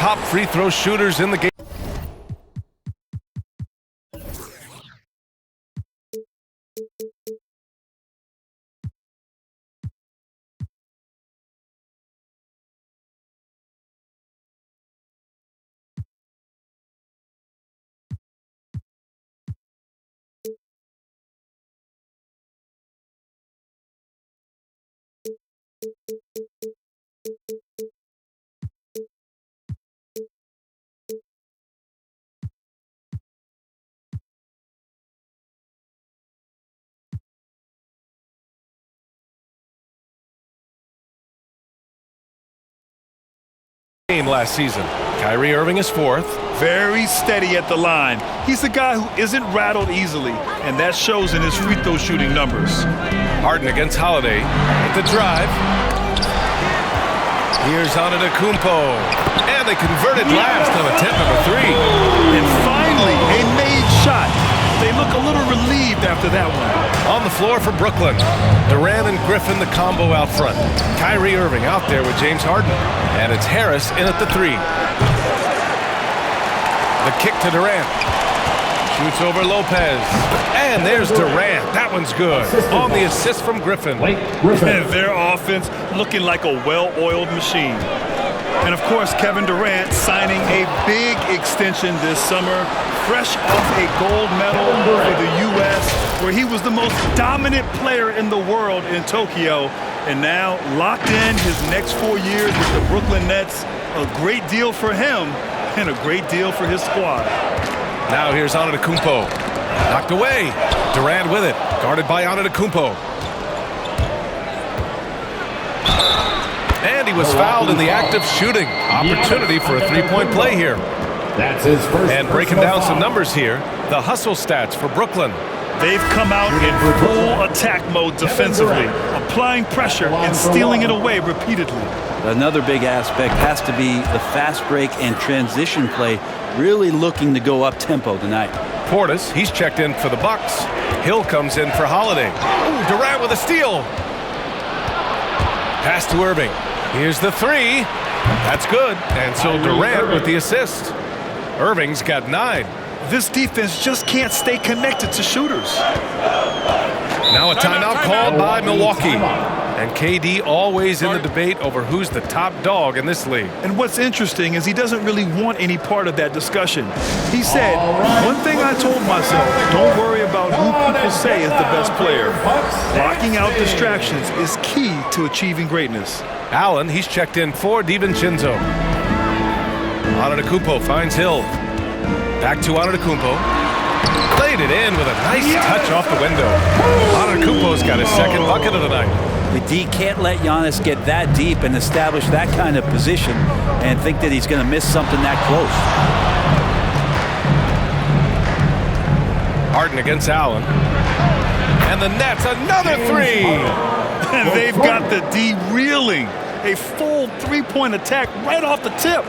top free throw shooters in the game. Last season. Kyrie Irving is fourth. Very steady at the line. He's a guy who isn't rattled easily, and that shows in his free throw shooting numbers. Harden against Holiday at the drive. Here's Antetokounmpo, and they converted last on attempt number 3. And finally, a made shot. They look a little relieved after that one. On the floor for Brookyln, Durant and Griffin the combo out front. Kyrie Irving out there with James Harden. And it's Harris in at the 3. The kick to Durant. Shoots over Lopez. And there's Durant. That one's good. On the assist from Griffin. And their offense looking like a well-oiled machine. And of course, Kevin Durant signing a big extension this summer, fresh off a gold medal for the U.S., where he was the most dominant player in the world in Tokyo. And now locked in his next 4 years with the Brooklyn Nets. A great deal for him and a great deal for his squad. Now here's Antetokounmpo. Knocked away. Durant with it. Guarded by Antetokounmpo. And he was fouled in the act of shooting. Opportunity for a three-point play here. That's his first. And breaking down some numbers here, the hustle stats for Brookyln. They've come out in full attack mode defensively, applying pressure and stealing it away repeatedly. Another big aspect has to be the fast break and transition play, really looking to go up-tempo tonight. Portis, he's checked in for the Bucks. Hill comes in for Holiday. Ooh, Durant with a steal. Pass to Irving. Here's the 3. That's good. And so Durant with the assist. Irving's got 9. This defense just can't stay connected to shooters. Now a timeout called by Milwaukee. And KD always in the debate over who's the top dog in this league. And what's interesting is he doesn't really want any part of that discussion. He said, one thing I told myself, don't worry about who people say is the best player. Blocking out distractions is key to achieving greatness. Allen, he's checked in for DiVincenzo. Antetokounmpo finds Hill. Back to Antetokounmpo. Played it in with a nice touch off the window. Antetokounmpo's got his second bucket of the night. The D can't let Giannis get that deep and establish that kind of position and think that he's going to miss something that close. Harden against Allen. And the Nets, another 3. And they've got the D reeling. A full three-point attack right off the tip.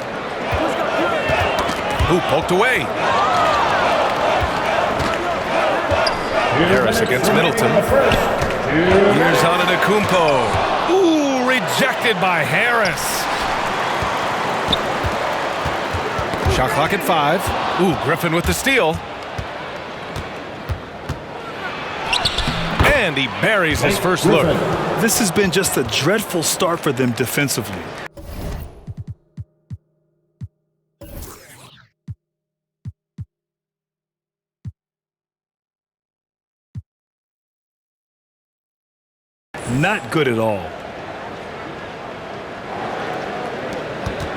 Who poked away? Harris against Middleton. Here's Antetokounmpo. Ooh, rejected by Harris. Shot clock at 5. Ooh, Griffin with the steal. And he buries his first look. This has been just a dreadful start for them defensively. Not good at all.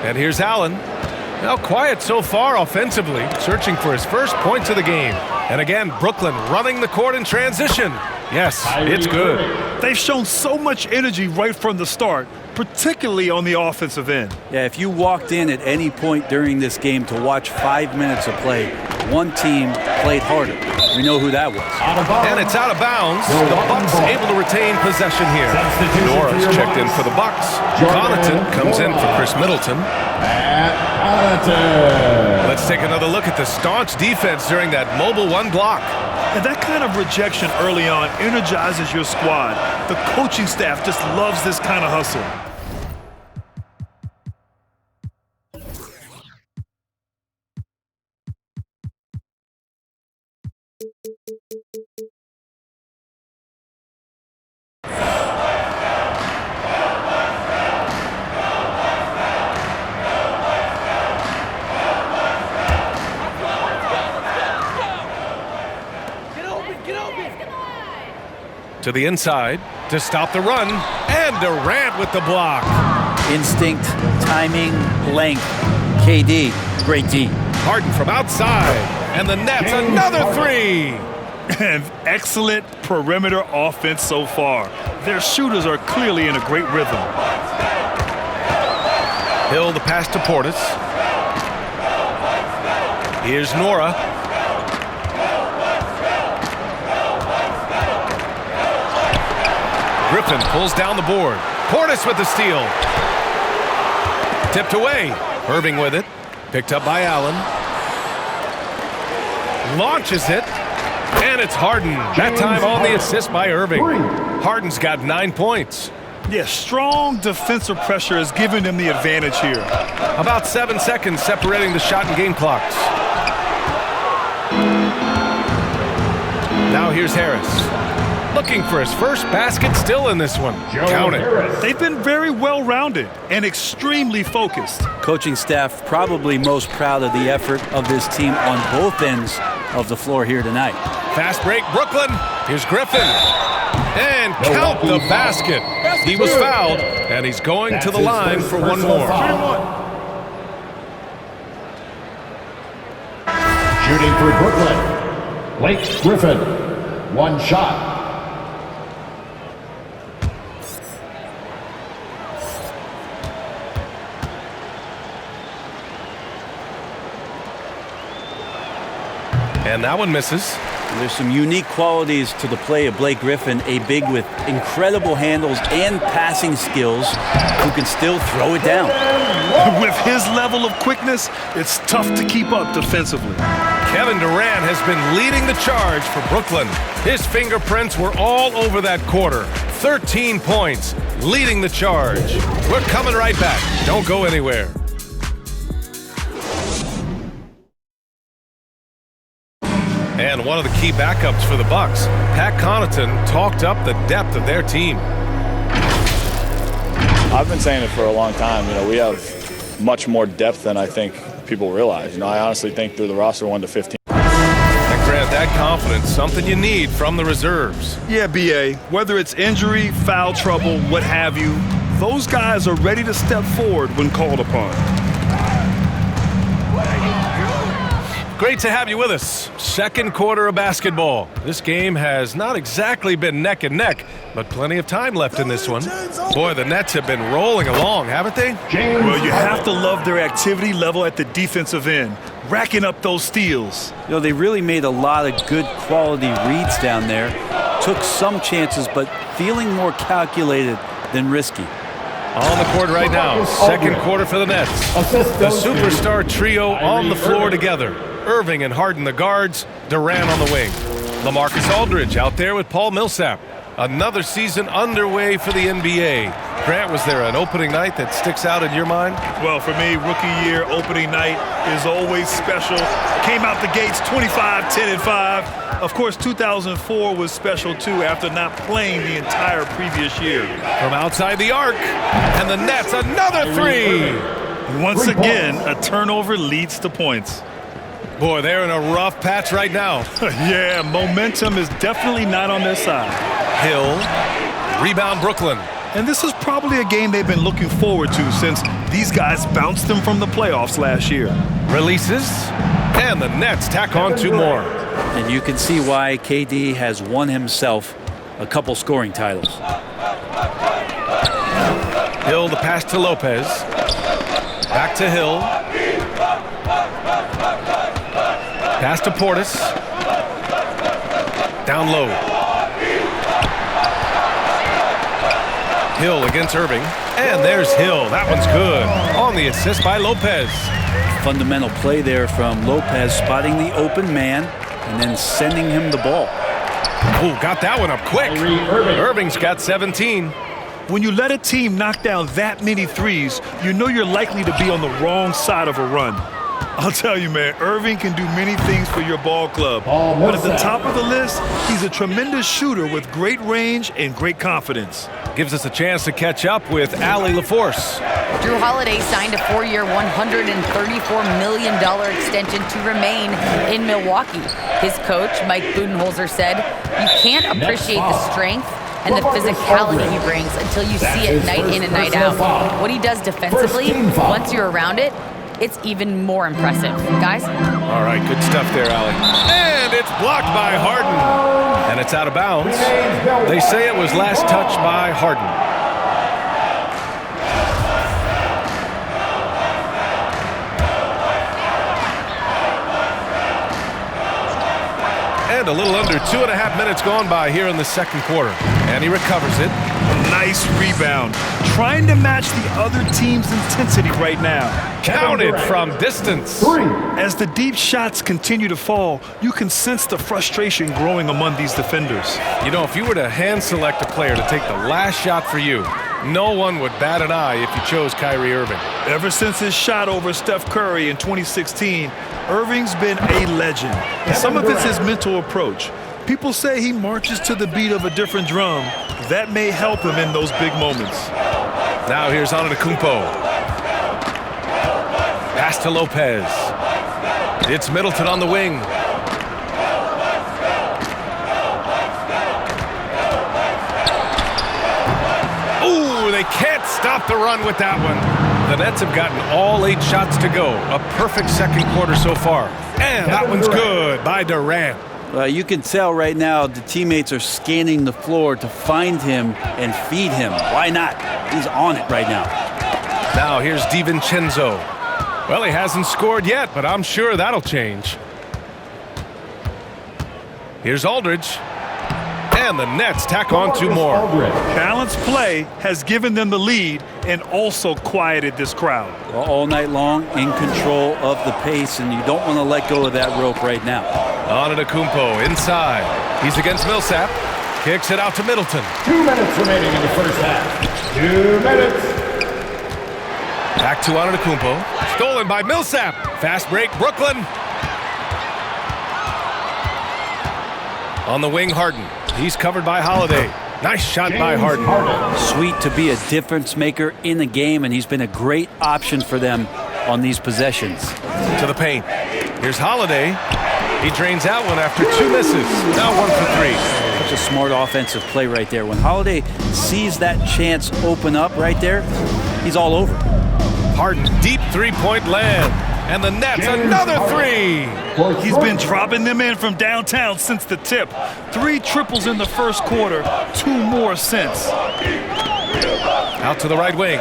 And here's Allen. Now quiet so far offensively, searching for his first points of the game. And again, Brookyln running the court in transition. Yes, it's good. They've shown so much energy right from the start, particularly on the offensive end. Yeah, if you walked in at any point during this game to watch 5 minutes of play, one team played harder. We know who that was. And it's out of bounds. The Bucks able to retain possession here. Norris checked in for the Bucks. Connaughton comes in for Chris Middleton. Let's take another look at the staunch defense during that mobile 1 block. And that kind of rejection early on energizes your squad. The coaching staff just loves this kind of hustle. To the inside to stop the run. And Durant with the block. Instinct, timing, length. KD, great D. Harden from outside. And the Nets another three. And excellent perimeter offense so far. Their shooters are clearly in a great rhythm. Hill the pass to Portis. Here's Nora. Griffin pulls down the board. Portis with the steal. Tipped away. Irving with it. Picked up by Allen. Launches it. And it's Harden. That time on the assist by Irving. Harden's got 9 points. Yeah, strong defensive pressure is giving them the advantage here. About 7 seconds separating the shot and game clocks. Now here's Harris. Looking for his first basket still in this one. Count it. They've been very well-rounded and extremely focused. Coaching staff probably most proud of the effort of this team on both ends of the floor here tonight. Fast break, Brooklyn. Here's Griffin. And count the basket. He was fouled, and he's going to the line for one more. Shooting for Brooklyn, Blake Griffin. One shot. And that one misses. There's some unique qualities to the play of Blake Griffin, a big with incredible handles and passing skills who can still throw it down. With his level of quickness, it's tough to keep up defensively. Kevin Durant has been leading the charge for Brooklyn. His fingerprints were all over that quarter. 13 points, leading the charge. We're coming right back. Don't go anywhere. And one of the key backups for the Bucks, Pat Connaughton, talked up the depth of their team. I've been saying it for a long time. We have much more depth than I think people realize. I honestly think through the roster 1 to 15. And Grant, that confidence, something you need from the reserves. Yeah, B.A., whether it's injury, foul trouble, what have you, those guys are ready to step forward when called upon. Great to have you with us. Second quarter of basketball. This game has not exactly been neck and neck, but plenty of time left in this one. Boy, the Nets have been rolling along, haven't they? Well, you have to love their activity level at the defensive end, racking up those steals. They really made a lot of good quality reads down there. Took some chances, but feeling more calculated than risky. On the court right now, second quarter for the Nets. The superstar trio on the floor together. Irving and Harden the guards, Durant on the wing. LaMarcus Aldridge out there with Paul Millsap. Another season underway for the NBA. Grant, was there an opening night that sticks out in your mind? Well, for me, rookie year opening night is always special. Came out the gates 25, 10, and 5. Of course, 2004 was special, too, after not playing the entire previous year. From outside the arc, and the Nets, another three. Once again, a turnover leads to points. Boy, they're in a rough patch right now. Yeah, momentum is definitely not on their side. Hill, rebound Brooklyn. And this is probably a game they've been looking forward to since these guys bounced them from the playoffs last year. Releases, and the Nets tack on 2 more. And you can see why KD has won himself a couple scoring titles. Hill the pass to Lopez. Back to Hill. Pass to Portis. Down low. Hill against Irving. And there's Hill. That one's good. On the assist by Lopez. Fundamental play there from Lopez, spotting the open man and then sending him the ball. Oh, got that one up quick. Irving's got 17. When you let a team knock down that many threes, you know you're likely to be on the wrong side of a run. I'll tell you, man, Irving can do many things for your ball club. But at the top of the list, he's a tremendous shooter with great range and great confidence. Gives us a chance to catch up with Allie LaForce. Drew Holiday signed a 4-year, $134 million extension to remain in Milwaukee. His coach, Mike Budenholzer, said, "You can't appreciate the strength and the physicality he brings until you see it night in and night out. What he does defensively, once you're around it, it's even more impressive." Guys? All right, good stuff there, Allie. And it's blocked by Harden. And it's out of bounds. They say it was last touched by Harden. And a little under 2.5 minutes gone by here in the second quarter. And he recovers it. Nice rebound. Trying to match the other team's intensity right now. Counted from distance. As the deep shots continue to fall, you can sense the frustration growing among these defenders. You know, if you were to hand select a player to take the last shot for you, no one would bat an eye if you chose Kyrie Irving. Ever since his shot over Steph Curry in 2016, Irving's been a legend. And some of it's his mental approach. People say he marches to the beat of a different drum. That may help him in those big moments. Now here's Antetokounmpo. Pass to Lopez. It's Middleton on the wing. Ooh, they can't stop the run with that one. The Nets have gotten all 8 shots to go. A perfect second quarter so far. And that one's good by Durant. You can tell right now the teammates are scanning the floor to find him and feed him. Why not? He's on it right now. Now here's DiVincenzo. Well, he hasn't scored yet, but I'm sure that'll change. Here's Aldridge. And the Nets tack on 2 more. Balanced play has given them the lead and also quieted this crowd. All night long, in control of the pace, and you don't want to let go of that rope right now. Antetokounmpo inside. He's against Millsap. Kicks it out to Middleton. 2 minutes remaining in the first half. 2 minutes. Back to Antetokounmpo. Stolen by Millsap. Fast break, Brookyln. On the wing, Harden. He's covered by Holiday. Nice shot by Harden. Sweet to be a difference maker in the game, and he's been a great option for them on these possessions. To the paint. Here's Holiday. He drains out one after 2 misses. Now 1 for 3. Such a smart offensive play right there. When Holiday sees that chance open up right there, he's all over. Harden, deep 3-point land. And the Nets, another 3. He's been dropping them in from downtown since the tip. 3 triples in the first quarter, 2 more since. Out to the right wing.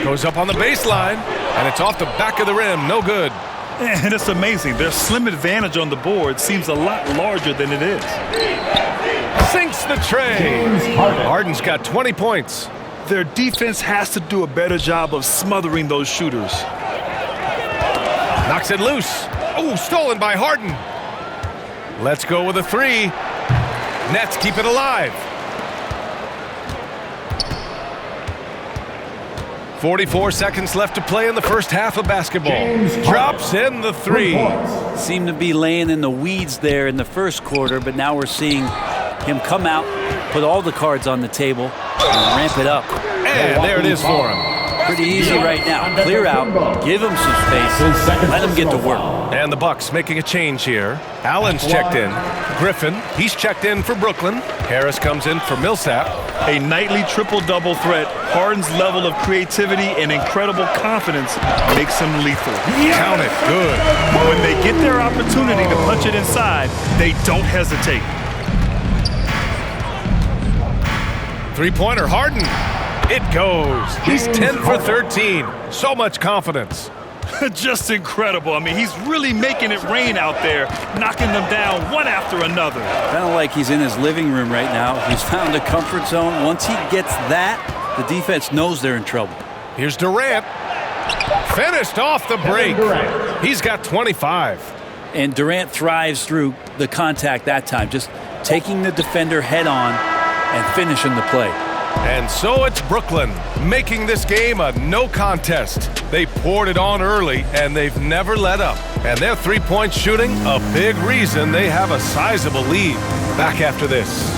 Goes up on the baseline, and it's off the back of the rim. No good. And it's amazing. Their slim advantage on the board seems a lot larger than it is. Sinks the tray. Harden's got 20 points. Their defense has to do a better job of smothering those shooters. Knocks it loose. Oh, stolen by Harden. Let's go with a 3. Nets keep it alive. 44 seconds left to play in the first half of basketball. Drops in the 3. Seemed to be laying in the weeds there in the first quarter, but now we're seeing him come out, put all the cards on the table, and ramp it up. And there it is for him. Pretty easy right now. Clear out, give him some space, let him get to work. And the Bucks making a change here. Allen's checked in. Griffin, he's checked in for Brookyln. Harris comes in for Millsap. A nightly triple-double threat. Harden's level of creativity and incredible confidence makes him lethal. Count it. Good. When they get their opportunity to punch it inside, they don't hesitate. 3-pointer, Harden. It goes. He's 10 for 13. So much confidence. Just incredible. I mean, he's really making it rain out there, knocking them down one after another. Kind of like he's in his living room right now. He's found a comfort zone. Once he gets that, the defense knows they're in trouble. Here's Durant. Finished off the break. He's got 25. And Durant thrives through the contact that time, just taking the defender head on and finishing the play. And so it's Brookyln, making this game a no contest. They poured it on early, and they've never let up. And their three-point shooting, a big reason they have a sizable lead. Back after this.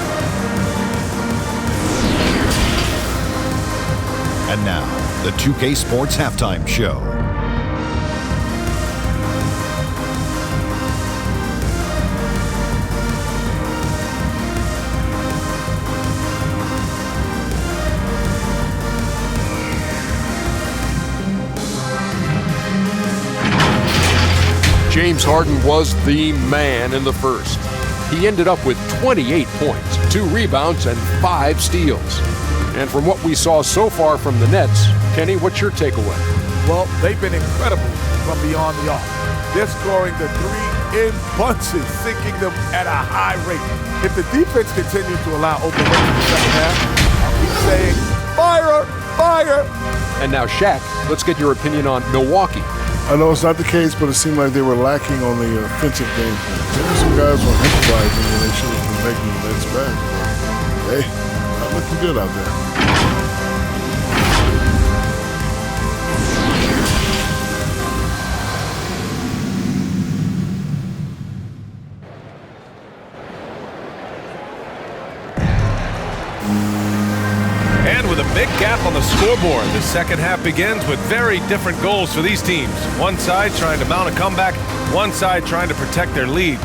And now, the 2K Sports Halftime Show. James Harden was the man in the first. He ended up with 28 points, 2 rebounds, and 5 steals. And from what we saw so far from the Nets, Kenny, what's your takeaway? Well, they've been incredible from beyond the arc. They're scoring the three in bunches, sinking them at a high rate. If the defense continues to allow open looks in the second half, I'll keep saying, fire, fire. And now, Shaq, let's get your opinion on Milwaukee. I know it's not the case, but it seemed like they were lacking on the offensive game plan. Maybe some guys were improvising when they should have been making the next back. Hey, not looking good out there. With a big gap on the scoreboard, the second half begins with very different goals for these teams. One side trying to mount a comeback, one side trying to protect their lead.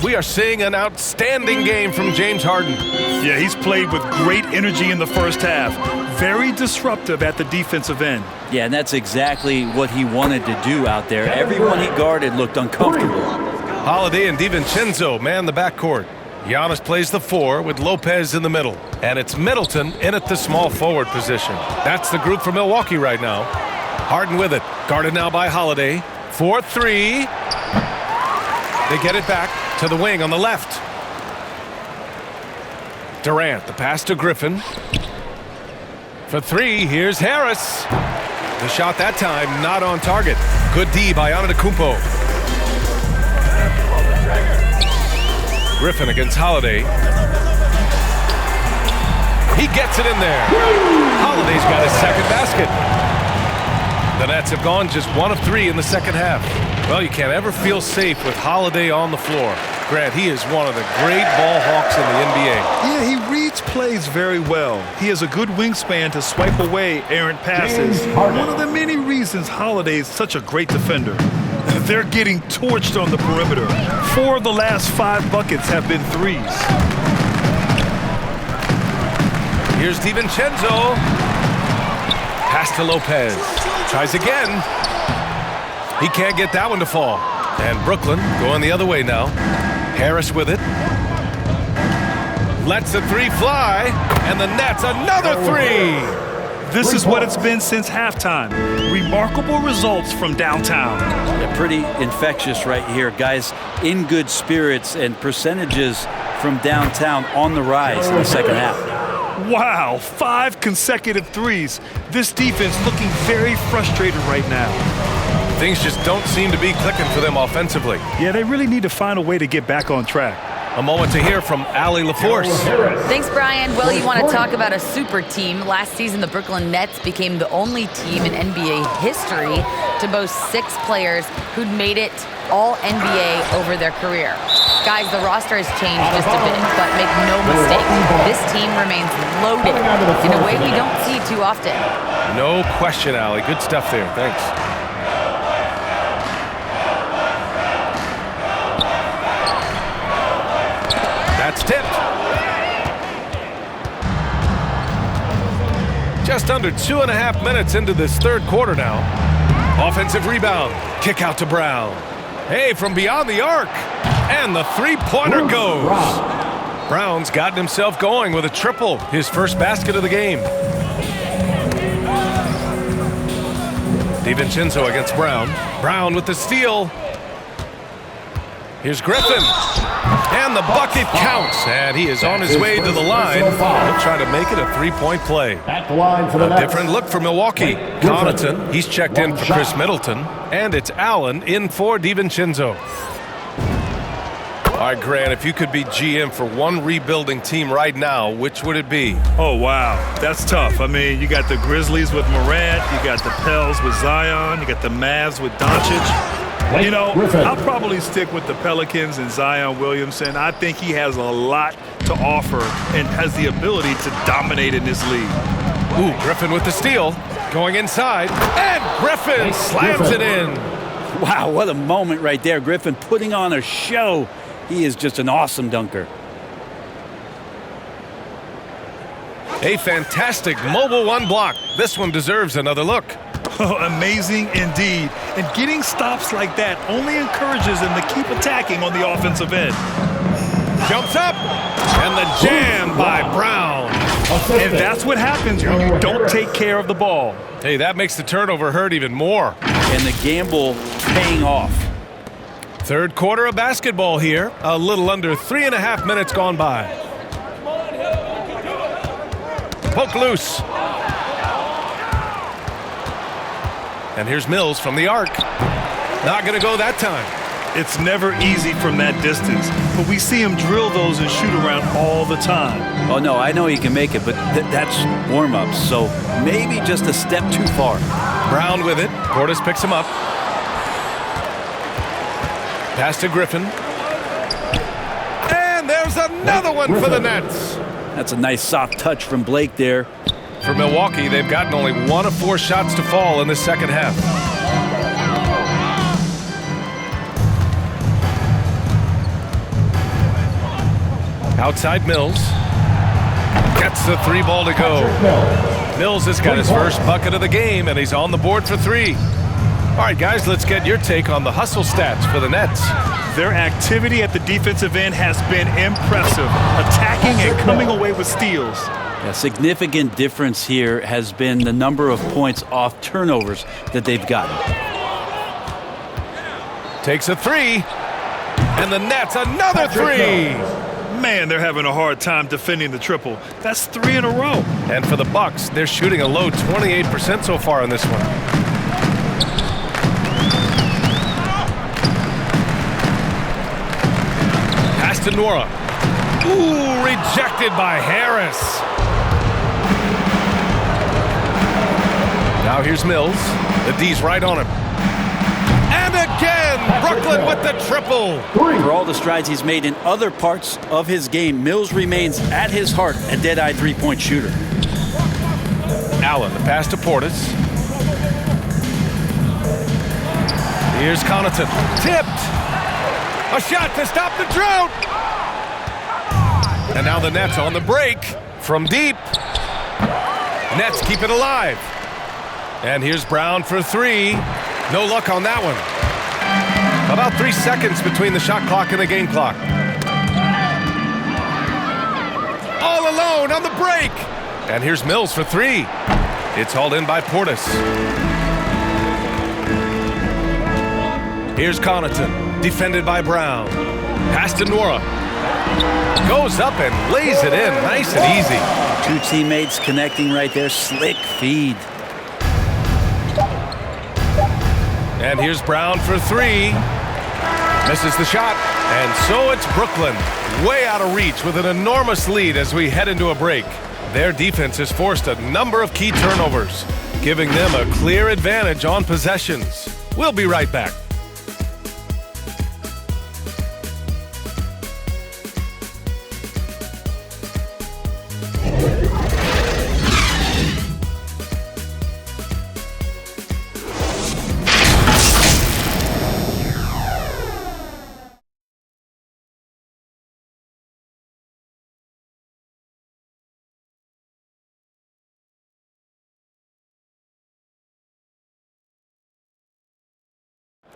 We are seeing an outstanding game from James Harden. Yeah, he's played with great energy in the first half. Very disruptive at the defensive end. Yeah, and that's exactly what he wanted to do out there. Everyone he guarded looked uncomfortable. Holiday and DiVincenzo man the backcourt. Giannis plays the 4 with Lopez in the middle. And it's Middleton in at the small forward position. That's the group for Milwaukee right now. Harden with it. Guarded now by Holiday. 4-3. They get it back to the wing on the left. Durant, the pass to Griffin. For 3, here's Harris. The shot that time not on target. Good D by Antetokounmpo. Griffin against Holiday. He gets it in there. Holiday's got his second basket. The Nets have gone just 1 of 3 in the second half. Well, you can't ever feel safe with Holiday on the floor. Grant, he is one of the great ball hawks in the NBA. Yeah, he reads plays very well. He has a good wingspan to swipe away errant passes. One of the many reasons Holiday is such a great defender. They're getting torched on the perimeter. 4 of the last 5 buckets have been threes. Here's DiVincenzo. Pass to Lopez. Tries again. He can't get that one to fall. And Brookyln going the other way now. Harris with it. Lets the 3 fly. And the Nets another 3. This is what it's been since halftime. Remarkable results from downtown. Yeah, pretty infectious right here. Guys in good spirits and percentages from downtown on the rise in the second half. Wow, 5 consecutive threes. This defense looking very frustrated right now. Things just don't seem to be clicking for them offensively. Yeah, they really need to find a way to get back on track. A moment to hear from Allie LaForce. Thanks, Brian. Well, you want to talk about a super team. Last season, the Brookyln Nets became the only team in NBA history to boast 6 players who'd made it all NBA over their career. Guys, the roster has changed just a bit, but make no mistake, this team remains loaded in a way we don't see too often. No question, Allie. Good stuff there. Thanks. That's tipped. Just under 2.5 minutes into this third quarter now. Offensive rebound. Kick out to Brown. Hey, from beyond the arc. And the three-pointer goes. Brown's gotten himself going with a triple. His first basket of the game. DiVincenzo against Brown. Brown with the steal. Here's Griffin. And the bucket counts. And he is on his way to the line. He'll try to make it a three-point play. A different look for Milwaukee. Connaughton, he's checked in for Chris Middleton. And it's Allen in for DiVincenzo. All right, Grant, if you could be GM for one rebuilding team right now, which would it be? Oh, wow. That's tough. I mean, you got the Grizzlies with Morant. You got the Pels with Zion. You got the Mavs with Doncic. You know, I'll probably stick with the Pelicans and Zion Williamson. I think he has a lot to offer and has the ability to dominate in this league. Ooh, Griffin with the steal. Going inside. And Griffin slams it in. Wow, what a moment right there. Griffin putting on a show. He is just an awesome dunker. A fantastic mobile one block. This one deserves another look. Oh, amazing indeed. And getting stops like that only encourages them to keep attacking on the offensive end. Jumps up. And the jam by Brown. And that's what happens when you don't take care of the ball. Hey, that makes the turnover hurt even more. And the gamble paying off. Third quarter of basketball here. A little under 3.5 minutes gone by. Poke loose. And here's Mills from the arc. Not going to go that time. It's never easy from that distance, but we see him drill those and shoot around all the time. Oh, no, I know he can make it, but that's warm-ups, so maybe just a step too far. Brown with it. Portis picks him up. Pass to Griffin. And there's another one for the Nets. That's a nice soft touch from Blake there. For Milwaukee, they've gotten only 1 of 4 shots to fall in the second half. Outside Mills. Gets the 3 ball to go. Mills has got his first bucket of the game, and he's on the board for 3. All right, guys, let's get your take on the hustle stats for the Nets. Their activity at the defensive end has been impressive, attacking and coming away with steals. A significant difference here has been the number of points off turnovers that they've gotten. Takes a 3, and the Nets another 3. Man, they're having a hard time defending the triple. That's 3 in a row. And for the Bucks, they're shooting a low 28% so far in this one. Pass to Nora. Ooh, rejected by Harris. Now here's Mills. The D's right on him. And again, Brookyln with the triple. For all the strides he's made in other parts of his game, Mills remains at his heart a dead-eye three-point shooter. Allen, the pass to Portis. Here's Connaughton. Tipped. A shot to stop the drought. And now the Nets on the break from deep. Nets keep it alive. And here's Brown for 3. No luck on that one. About 3 seconds between the shot clock and the game clock. All alone on the break. And here's Mills for 3. It's hauled in by Portis. Here's Connaughton, defended by Brown. Pass to Nora. Goes up and lays it in, nice and easy. 2 teammates connecting right there, slick feed. And here's Brown for 3. Misses the shot. And so it's Brookyln, way out of reach with an enormous lead as we head into a break. Their defense has forced a number of key turnovers, giving them a clear advantage on possessions. We'll be right back.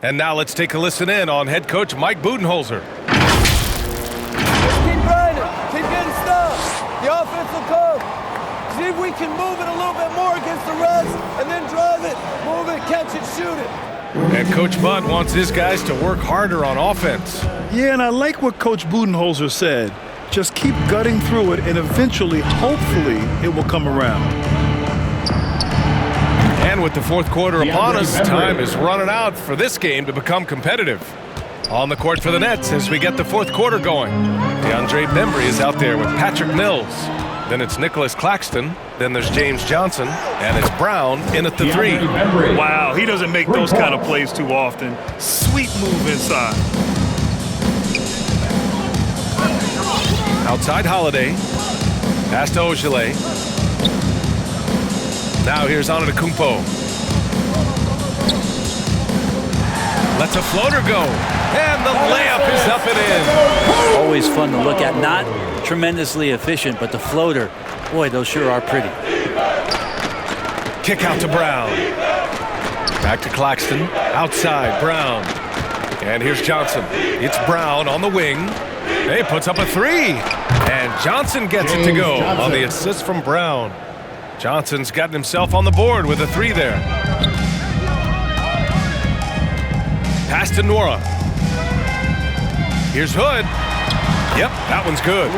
And now let's take a listen in on head coach Mike Budenholzer. Keep grinding. Keep getting stuff. The offense will come. See if we can move it a little bit more against the Reds and then drive it, move it, catch it, shoot it. And Coach Bud wants his guys to work harder on offense. Yeah, and I like what Coach Budenholzer said. Just keep gutting through it, and eventually, hopefully, it will come around. And with the fourth quarter upon us, time is running out for this game to become competitive. On the court for the Nets as we get the fourth quarter going. DeAndre Bembry is out there with Patrick Mills. Then it's Nicholas Claxton. Then there's James Johnson. And it's Brown in at the three. Wow, he doesn't make those kind of plays too often. Sweet move inside. Outside Holiday. Pass to Ojale. Now here's Antetokounmpo. Lets a floater go. And the layup is up and in. Always fun to look at. Not tremendously efficient, but the floater, boy, those sure are pretty. Kick out to Brown. Back to Claxton. Outside, Brown. And here's Johnson. It's Brown on the wing. He puts up a three. And Johnson gets it to go on the assist from Brown. Johnson's gotten himself on the board with a three there. Pass to Nora. Here's Hood. Yep, that one's good.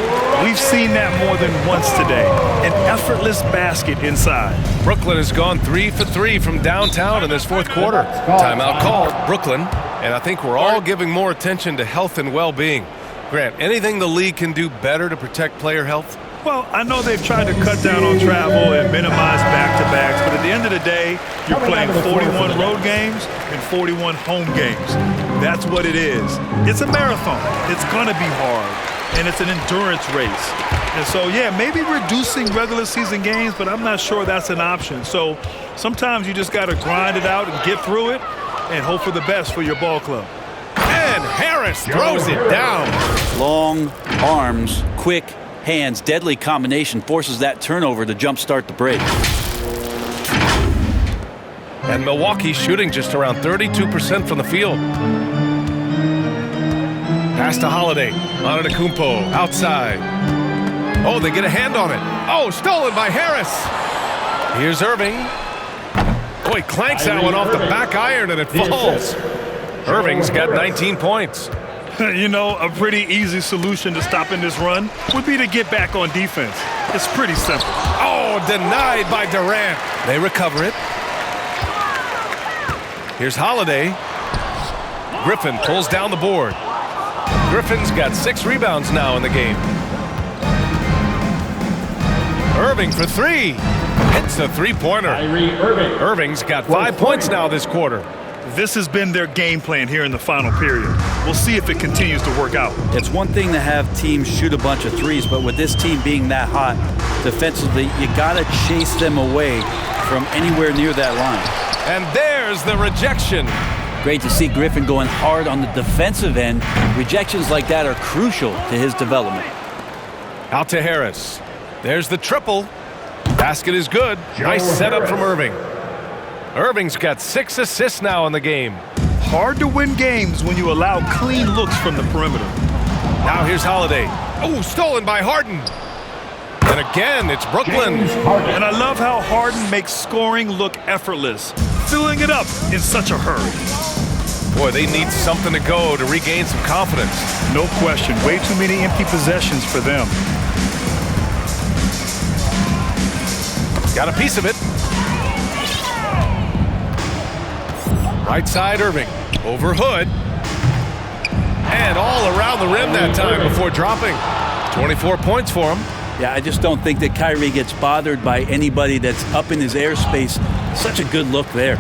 We've seen that more than once today. An effortless basket inside. Brooklyn has gone 3 for 3 from downtown in this fourth quarter. Timeout called, Brooklyn. And I think we're all giving more attention to health and well-being. Grant, anything the league can do better to protect player health? Well, I know they've tried to cut down on travel and minimize back-to-backs, but at the end of the day, you're playing 41 road games and 41 home games. That's what it is. It's a marathon. It's going to be hard, and it's an endurance race. And so, yeah, maybe reducing regular season games, but I'm not sure that's an option. So sometimes you just got to grind it out and get through it and hope for the best for your ball club. And Harris throws it down. Long arms, quick hands, deadly combination forces that turnover to jumpstart the break. And Milwaukee shooting just around 32% from the field. Pass to Holiday. Antetokounmpo outside. Oh, they get a hand on it. Oh, stolen by Harris. Here's Irving. Oh, he clanks that one off the back iron and it falls. Irving's got 19 points. You know, a pretty easy solution to stopping this run would be to get back on defense. It's pretty simple. Oh, denied by Durant. They recover it. Here's Holiday. Griffin pulls down the board. Griffin's got 6 rebounds now in the game. Irving for three. Hits a three-pointer. Irving's got 5 points now this quarter. This has been their game plan here in the final period. We'll see if it continues to work out. It's one thing to have teams shoot a bunch of threes, but with this team being that hot defensively, you got to chase them away from anywhere near that line. And there's the rejection. Great to see Griffin going hard on the defensive end. Rejections like that are crucial to his development. Out to Harris. There's the triple. Basket is good. Nice setup from Irving. Irving's got 6 assists now in the game. Hard to win games when you allow clean looks from the perimeter. Now here's Holiday. Oh, stolen by Harden. And again, it's Brooklyn. And I love how Harden makes scoring look effortless, filling it up in such a hurry. Boy, they need something to go to regain some confidence. No question. Way too many empty possessions for them. Got a piece of it. Right side, Irving. Over Hood. And all around the rim that time before dropping. 24 points for him. Yeah, I just don't think that Kyrie gets bothered by anybody that's up in his airspace. Such a good look there.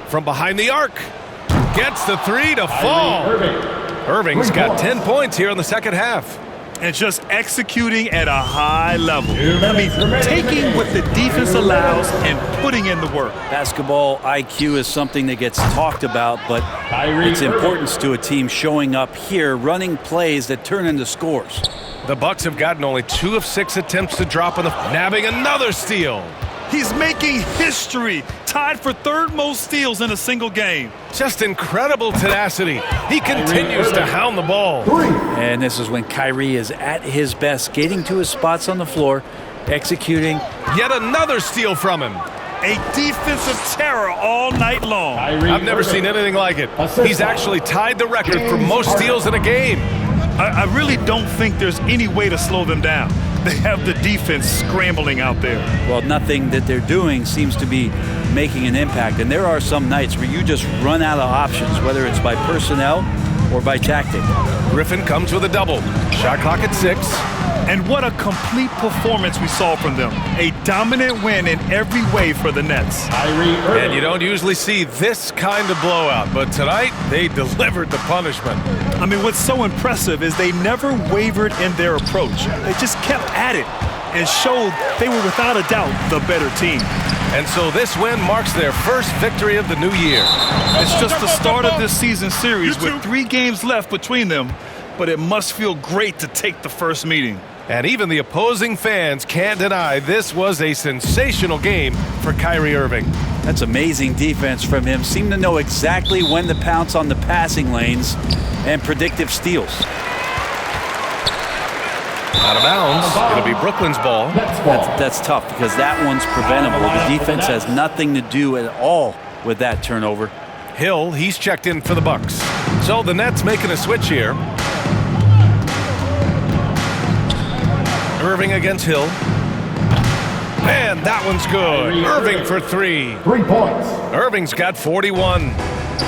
From behind the arc. Gets the three to fall. Irving's got 10 points here in the second half. And just executing at a high level. I mean, taking what the defense allows and putting in the work. Basketball IQ is something that gets talked about, but its importance to a team showing up here, running plays that turn into scores. The Bucks have gotten only 2 of 6 attempts to drop on the nabbing another steal. He's making history, tied for 3rd most steals in a single game. Just incredible tenacity. He continues to hound the ball. And this is when Kyrie is at his best, skating to his spots on the floor, executing. Yet another steal from him. A defensive terror all night long. I've never seen anything like it. He's actually tied the record for most steals in a game. I really don't think there's any way to slow them down. they have the defense scrambling out there. Well, nothing that they're doing seems to be making an impact. And there are some nights where you just run out of options, whether it's by personnel or by tactic. Griffin comes with a double. Shot clock at 6. And what a complete performance we saw from them. A dominant win in every way for the Nets. And you don't usually see this kind of blowout, but tonight they delivered the punishment. I mean, what's so impressive is they never wavered in their approach. They just kept at it and showed they were without a doubt the better team. And so this win marks their first victory of the new year. It's just the start of this season series with 3 games left between them, but it must feel great to take the first meeting. And even the opposing fans can't deny this was a sensational game for Kyrie Irving. That's amazing defense from him. Seemed to know exactly when to pounce on the passing lanes and predictive steals. Out of bounds. It'll be Brooklyn's ball. That's tough because that one's preventable. The defense has nothing to do at all with that turnover. Hill, he's checked in for the Bucks. So the Nets making a switch here. Irving against Hill. And that one's good. Irving for 3. 3 points. Irving's got 41.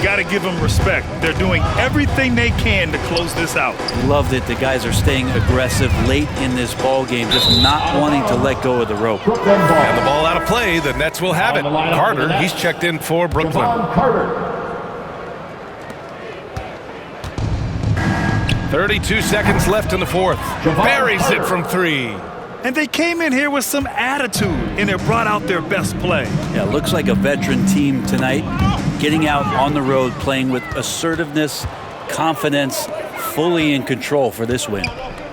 Got to give them respect. They're doing everything they can to close this out. Love that the guys are staying aggressive late in this ball game, just not wanting to let go of the rope. And the ball out of play, the Nets will have it. Carter, he's checked in for Brooklyn. 32 seconds left in the fourth. Buries it from 3. And they came in here with some attitude, and it brought out their best play. Yeah, looks like a veteran team tonight, getting out on the road, playing with assertiveness, confidence, fully in control for this win.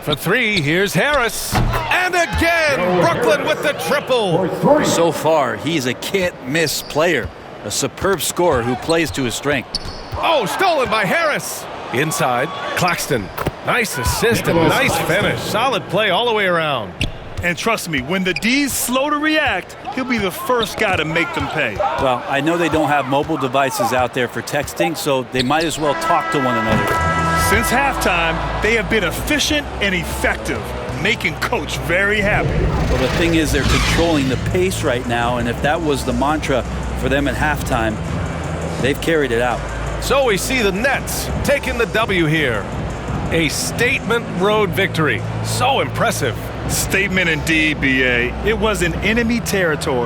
For 3, here's Harris. And again, Brooklyn with the triple. So far, he's a can't-miss player, a superb scorer who plays to his strength. Oh, stolen by Harris. Inside, Claxton. Nice assist and nice finish. Solid play all the way around. And trust me, when the D's slow to react, he'll be the first guy to make them pay. Well, I know they don't have mobile devices out there for texting, so they might as well talk to one another. Since halftime, they have been efficient and effective, making Coach very happy. Well, the thing is, they're controlling the pace right now, and if that was the mantra for them at halftime, they've carried it out. So we see the Nets taking the W here. A statement road victory. So impressive. Statement indeed, B.A. It was in enemy territory.